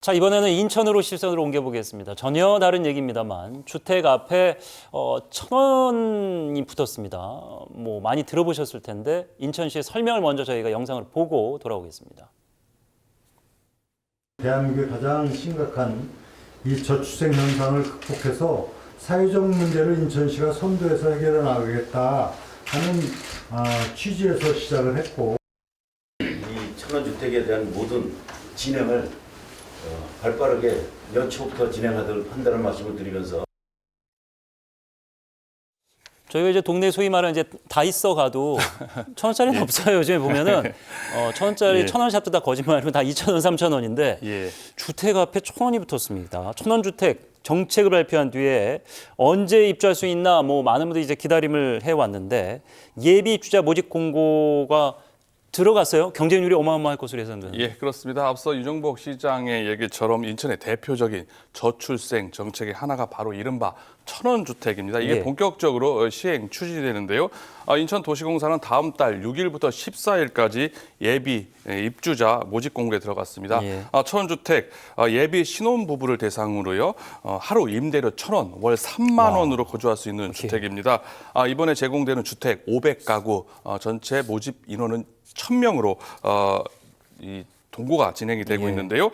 자, 이번에는 인천으로 시선을 옮겨보겠습니다. 전혀 다른 얘기입니다만 주택 앞에 1,000원이 붙었습니다. 뭐 많이 들어보셨을 텐데 인천시의 설명을 먼저 저희가 영상을 보고 돌아오겠습니다. 대한민국의 가장 심각한 이 저출생 현상을 극복해서 사회적 문제를 인천시가 선도해서 해결해 나가겠다 하는 취지에서 시작을 했고, 이 천원주택에 대한 모든 진행을 발빠르게 연초부터 진행하도록 한다는 말씀을 드리면서, 저희가 이제 동네 소위 말하는 이제 다 있어 가도 1,000원짜리는 없어요. 요즘에 보면은 1,000원짜리 1,000원 샵도 다 거짓말이면 다 2,000원, 3,000원인데 주택 앞에 1,000원이 붙었습니다. 1,000원 주택 정책을 발표한 뒤에 언제 입주할 수 있나 뭐 많은 분들이 이제 기다림을 해왔는데 예비 입주자 모집 공고가 들어갔어요. 경쟁률이 어마어마할 것으로 예상되는데. 예, 그렇습니다. 앞서 유정복 시장의 얘기처럼 인천의 대표적인 저출생 정책의 하나가 바로 이른바 1,000원 주택입니다. 이게 예. 본격적으로 시행 추진되는데요. 인천도시공사는 다음 달 6일부터 14일까지 예비 입주자 모집 공고에 들어갔습니다. 예. 1,000원 주택 예비 신혼부부를 대상으로요. 하루 임대료 1,000원, 월 3만 원으로 거주할 수 있는 주택입니다. 이번에 제공되는 주택 500가구 전체 모집 인원은 1,000명으로 이 동고가 진행이 되고 있는데요.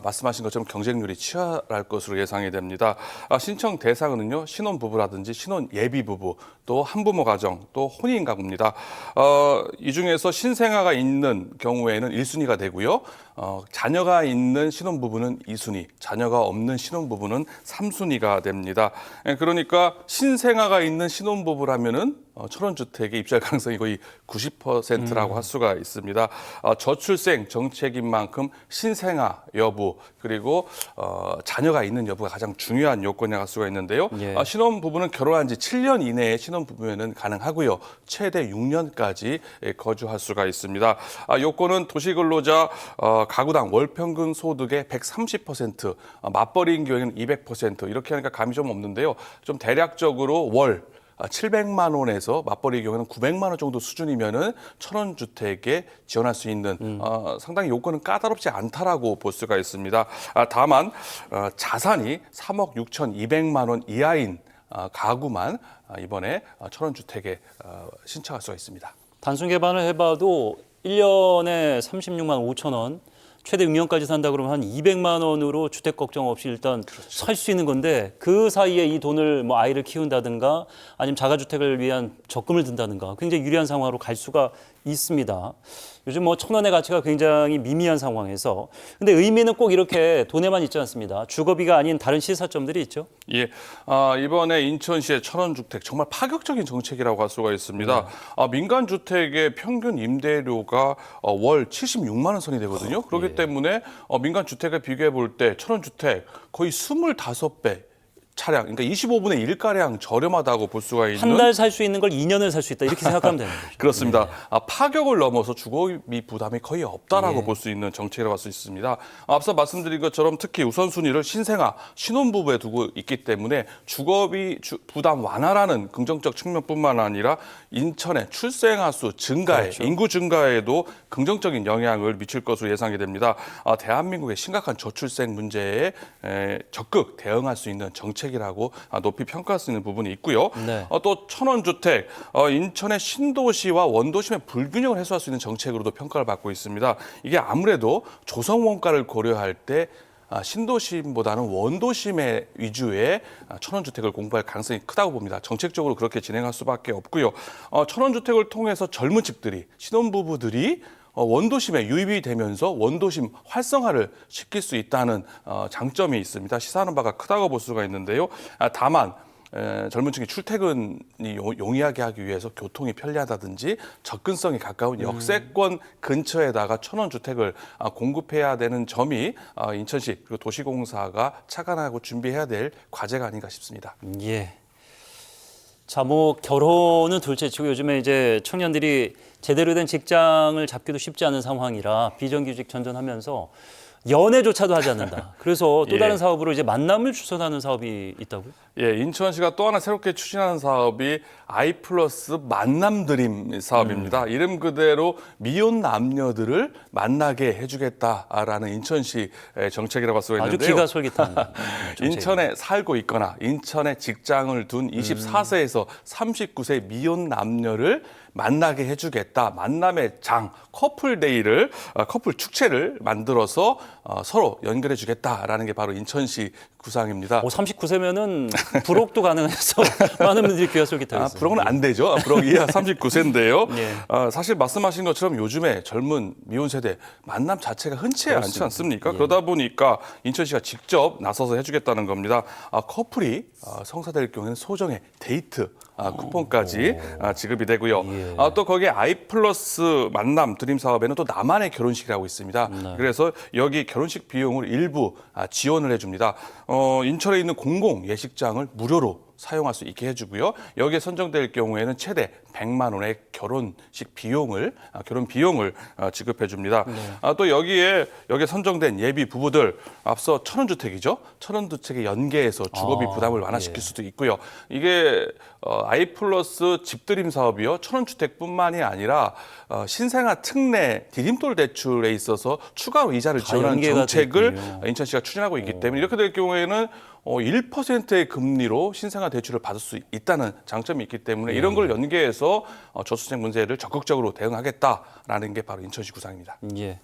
말씀하신 것처럼 경쟁률이 치열할 것으로 예상이 됩니다. 신청 대상은요, 신혼부부라든지 신혼 예비부부, 또 한부모 가정, 또 혼인 가구입니다. 이 중에서 신생아가 있는 경우에는 1순위가 되고요. 자녀가 있는 신혼부부는 2순위, 자녀가 없는 신혼부부는 3순위가 됩니다. 그러니까 신생아가 있는 신혼부부라면은 1,000원 주택에 입주할 가능성이 거의 90%라고 할 수가 있습니다. 저출생 정책인 만큼 신생아 여부 그리고 자녀가 있는 여부가 가장 중요한 요건이라고 할 수가 있는데요. 예. 신혼부부는 결혼한 지 7년 이내에 신혼부부에는 가능하고요. 최대 6년까지 거주할 수가 있습니다. 요건은 도시근로자 가구당 월평균 소득의 130%, 맞벌이인 경우에는 200% 이렇게 하니까 감이 좀 없는데요. 좀 대략적으로 월 700만 원에서 맞벌이 경우는 900만 원 정도 수준이면은 1,000원 주택에 지원할 수 있는 상당히 요건은 까다롭지 않다라고 볼 수가 있습니다. 다만 자산이 3억 6,200만 원 이하인 가구만 이번에 1,000원 주택에 신청할 수가 있습니다. 단순 개발을 해봐도 1년에 36만 5천 원, 최대 6년까지 산다 그러면 한 200만 원으로 주택 걱정 없이 일단 살 수 있는 건데 그 사이에 이 돈을 뭐 아이를 키운다든가 아니면 자가주택을 위한 적금을 든다든가 굉장히 유리한 상황으로 갈 수가 있습니다. 요즘 뭐 1,000원의 가치가 굉장히 미미한 상황에서 근데 의미는 꼭 이렇게 돈에만 있지 않습니다. 주거비가 아닌 다른 시사점들이 있죠. 예, 이번에 인천시의 1,000원 주택 정말 파격적인 정책이라고 할 수가 있습니다. 민간 주택의 평균 임대료가 월 76만 원 선이 되거든요. 그렇기 때문에 민간 주택에 비교해 볼 때 1,000원 주택 거의 25배 차량, 그러니까 25분의 1가량 저렴하다고 볼 수가 있는. 한 달 살 수 있는 걸 2년을 살 수 있다 이렇게 생각하면 되는 거죠. 그렇습니다. 파격을 넘어서 주거비 부담이 거의 없다라고 예. 볼 수 있는 정책이라고 할 수 있습니다. 앞서 말씀드린 것처럼 특히 우선순위를 신생아, 신혼부부에 두고 있기 때문에 주거비 부담 완화라는 긍정적 측면뿐만 아니라 인천의 출생아 수 증가에, 그렇죠. 인구 증가에도 긍정적인 영향을 미칠 것으로 예상이 됩니다. 대한민국의 심각한 저출생 문제에 적극 대응할 수 있는 정책이라고 높이 평가할 수 있는 부분이 있고요. 네. 또 1,000원 주택, 인천의 신도시와 원도심의 불균형을 해소할 수 있는 정책으로도 평가를 받고 있습니다. 이게 아무래도 조성 원가를 고려할 때 신도심보다는 원도심의 위주의 1,000원 주택을 공부할 가능성이 크다고 봅니다. 정책적으로 그렇게 진행할 수밖에 없고요. 1,000원 주택을 통해서 젊은 층들이, 신혼부부들이 원도심에 유입이 되면서 원도심 활성화를 시킬 수 있다는 장점이 있습니다. 시사하는 바가 크다고 볼 수가 있는데요. 다만 젊은 층이 출퇴근이 용이하게 하기 위해서 교통이 편리하다든지 접근성이 가까운 역세권 근처에다가 1,000원 주택을 공급해야 되는 점이 인천시 그리고 도시공사가 착안하고 준비해야 될 과제가 아닌가 싶습니다. 예. 자, 뭐 결혼은 둘째치고 요즘에 이제 청년들이 제대로 된 직장을 잡기도 쉽지 않은 상황이라 비정규직 전전하면서 연애조차도 하지 않는다. 그래서 또 예. 다른 사업으로 이제 만남을 주선하는 사업이 있다고요? 예, 인천시가 또 하나 새롭게 추진하는 사업이 아이플러스 만남 드림 사업입니다. 이름 그대로 미혼 남녀들을 만나게 해주겠다라는 인천시 정책이라고 할 수가 아주 있는데요. 기가 솔깃한 정책입니다. 인천에 살고 있거나 인천에 직장을 둔 24세에서 39세 미혼 남녀를 만나게 해주겠다. 만남의 장, 커플데이를, 커플 축제를 만들어서 서로 연결해주겠다라는 게 바로 인천시 구상입니다. 39세면은 불혹도 가능해서 많은 분들이 귀가 솔깃하겠어요. 불혹은 안 되죠. 불혹 이하 39세인데요. 예. 사실 말씀하신 것처럼 요즘에 젊은 미혼 세대 만남 자체가 흔치 않지 않습니까? 예. 그러다 보니까 인천시가 직접 나서서 해주겠다는 겁니다. 커플이 성사될 경우에는 소정의 데이트 쿠폰까지 지급이 되고요. 예. 또 거기에 아이플러스 만남 드림 사업에는 또 나만의 결혼식이라고 있습니다. 그래서 여기 결혼식 비용을 일부 지원을 해줍니다. 인천에 있는 공공 예식장을 무료로 사용할 수 있게 해주고요. 여기에 선정될 경우에는 최대 100만 원의 결혼식 비용을 결혼 비용을 지급해 줍니다. 또 여기에 선정된 예비 부부들 앞서 천원주택이죠. 천원주택에 연계해서 주거비 부담을 완화시킬 예. 수도 있고요. 이게 아이플러스 집드림 사업이요. 천원주택뿐만이 아니라 신생아 특례 디딤돌 대출에 있어서 추가로 이자를 다 지원하는 연계가 정책을 됐군요. 인천시가 추진하고 있기 때문에 이렇게 될 경우에는 1%의 금리로 신생아 대출을 받을 수 있다는 장점이 있기 때문에 이런 걸 연계해서 저수생 문제를 적극적으로 대응하겠다라는 게 바로 인천시 구상입니다. 예.